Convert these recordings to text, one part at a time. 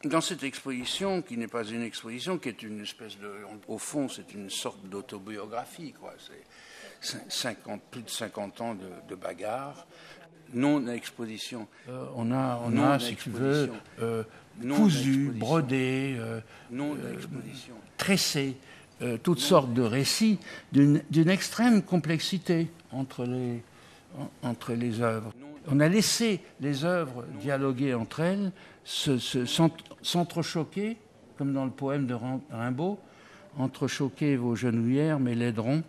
Dans cette exposition, qui n'est pas une exposition, qui est une espèce de... Au fond, c'est une sorte d'autobiographie, quoi. C'est plus de 50 ans de bagarre. Non-exposition. On a, si tu veux, cousu, brodé, tressé, toutes sortes de récits d'une extrême complexité entre les œuvres. On a laissé les œuvres dialoguer entre elles, s'entrechoquer, comme dans le poème de Rimbaud, entrechoquer vos genouillères, mes laiderons,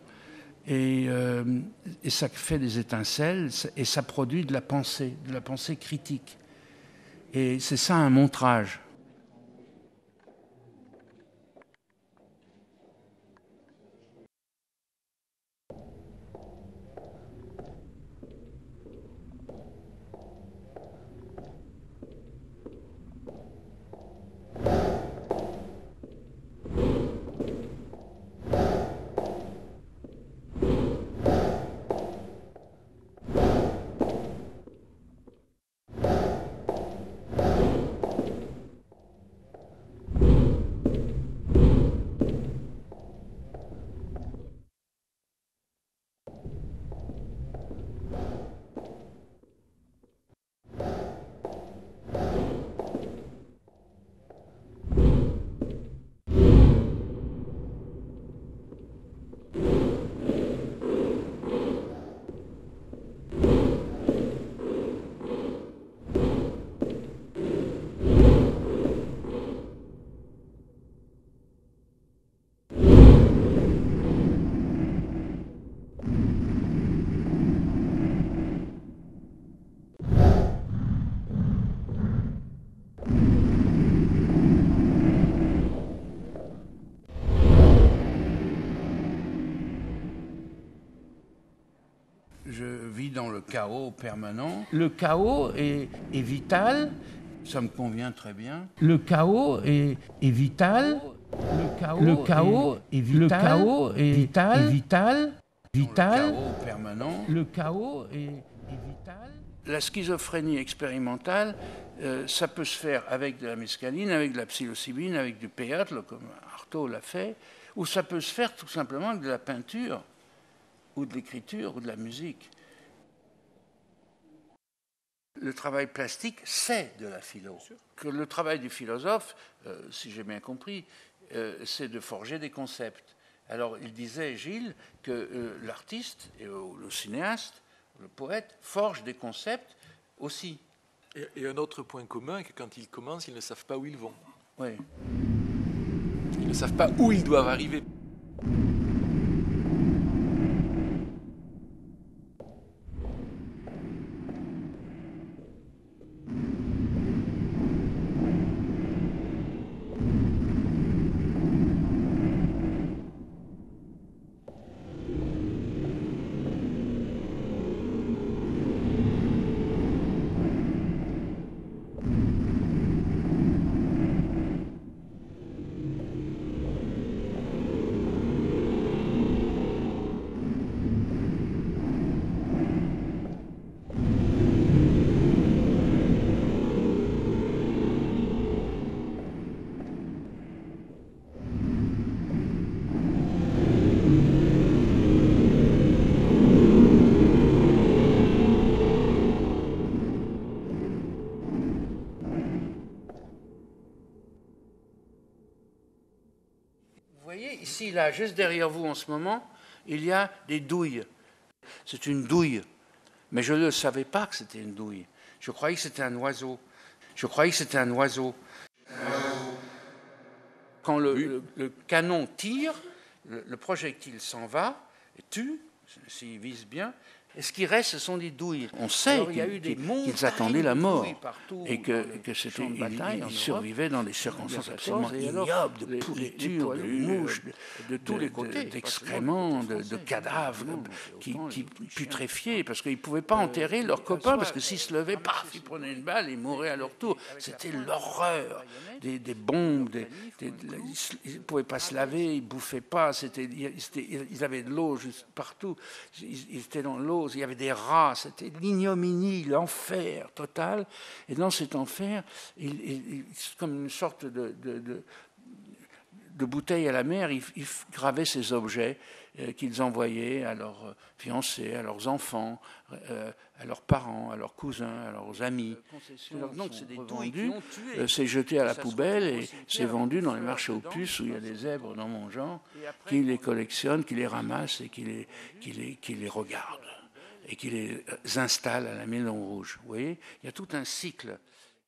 et ça fait des étincelles, et ça produit de la pensée critique. Et c'est ça un montrage. Je vis dans le chaos permanent. Le chaos est vital. Ça me convient très bien. Le chaos est vital. Le chaos est vital. Le chaos est vital. Le chaos permanent. Le chaos est vital. La schizophrénie expérimentale, ça peut se faire avec de la mescaline, avec de la psilocybine, avec du théâtre, comme Artaud l'a fait, ou ça peut se faire tout simplement avec de la peinture, ou de l'écriture, ou de la musique. Le travail plastique, c'est de la philo. Que le travail du philosophe, si j'ai bien compris, c'est de forger des concepts. Alors, il disait, Gilles, que l'artiste, et le cinéaste, le poète, forge des concepts aussi. Et un autre point commun, que quand ils commencent, ils ne savent pas où ils vont. Oui. Ils ne savent pas où ils doivent arriver. Ici, là, juste derrière vous en ce moment, il y a des douilles. C'est une douille. Mais je ne savais pas que c'était une douille. Je croyais que c'était un oiseau. Quand le canon tire, le projectile s'en va et tue, s'il vise bien. Et ce qui reste, ce sont des douilles. On sait qu'ils attendaient la mort et que c'était une bataille. Ils survivaient dans des circonstances absolument ignobles, de pourriture, de mouches, de tous les côtés, d'excréments, de cadavres qui putréfiaient parce qu'ils ne pouvaient pas enterrer leurs copains parce que s'ils se levaient, paf, ils prenaient une balle et ils mouraient à leur tour. C'était l'horreur des bombes. Ils ne pouvaient pas se laver, ils ne bouffaient pas. Ils avaient de l'eau juste partout. Ils étaient dans l'eau. chose, il y avait des rats, c'était l'ignominie, l'enfer total. Et dans cet enfer, c'est comme une sorte de bouteille à la mer, ils gravaient ces objets qu'ils envoyaient à leurs fiancés, à leurs enfants, à leurs parents, à leurs cousins, à leurs amis. Donc c'est des vendus, c'est jeté à la poubelle et c'est vendu dans les marchés aux puces où il y a des zèbres dans mon genre qui les collectionnent, qui les ramassent et qui les regardent et qui les installent à la Maison Rouge. Vous voyez, il y a tout un cycle,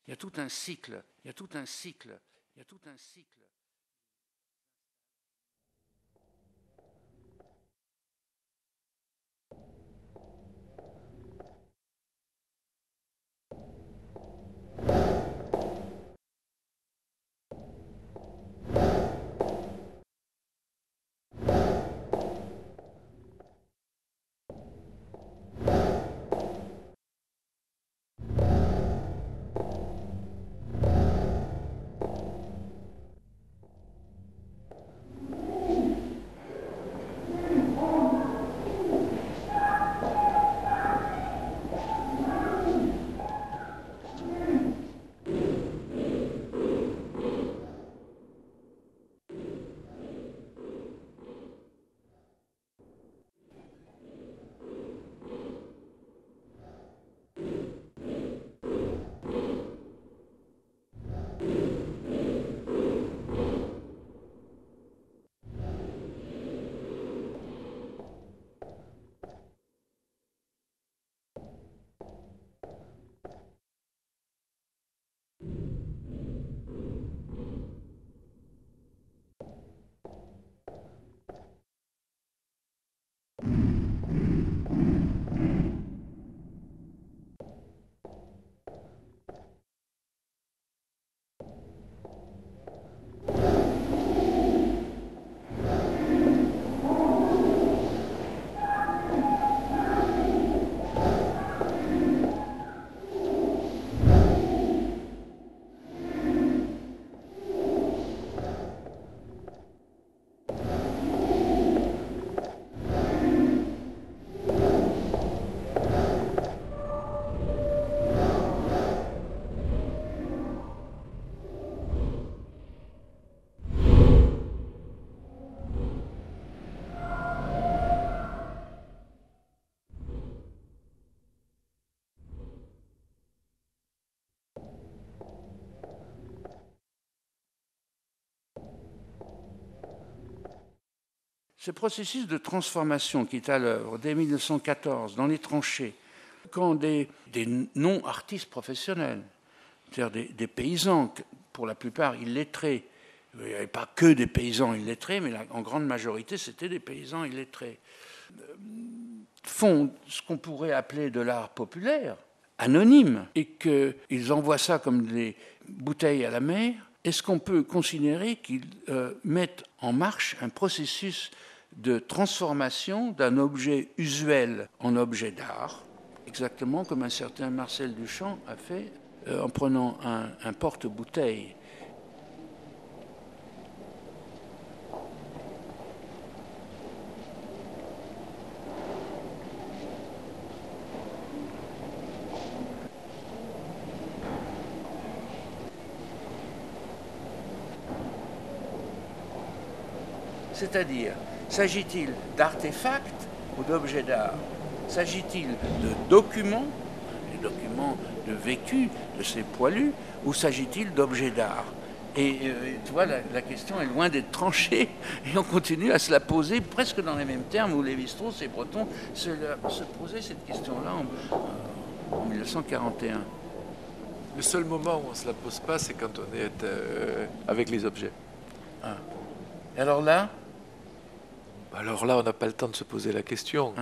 il y a tout un cycle, il y a tout un cycle, il y a tout un cycle. Ce processus de transformation qui est à l'œuvre dès 1914 dans les tranchées, quand des non-artistes professionnels, c'est-à-dire des paysans, pour la plupart illettrés, il n'y avait pas que des paysans illettrés, mais en grande majorité c'était des paysans illettrés, font ce qu'on pourrait appeler de l'art populaire, anonyme, et qu'ils envoient ça comme des bouteilles à la mer, est-ce qu'on peut considérer qu'ils mettent en marche un processus de transformation d'un objet usuel en objet d'art, exactement comme un certain Marcel Duchamp a fait en prenant un porte-bouteille. C'est-à-dire, s'agit-il d'artefacts ou d'objets d'art? S'agit-il de documents, des documents de vécu de ces poilus, ou s'agit-il d'objets d'art? Et tu vois, la question est loin d'être tranchée, et on continue à se la poser presque dans les mêmes termes où Lévi-Strauss et Breton se posaient cette question-là en 1941. Le seul moment où on ne se la pose pas, c'est quand on est avec les objets. Alors là, on n'a pas le temps de se poser la question.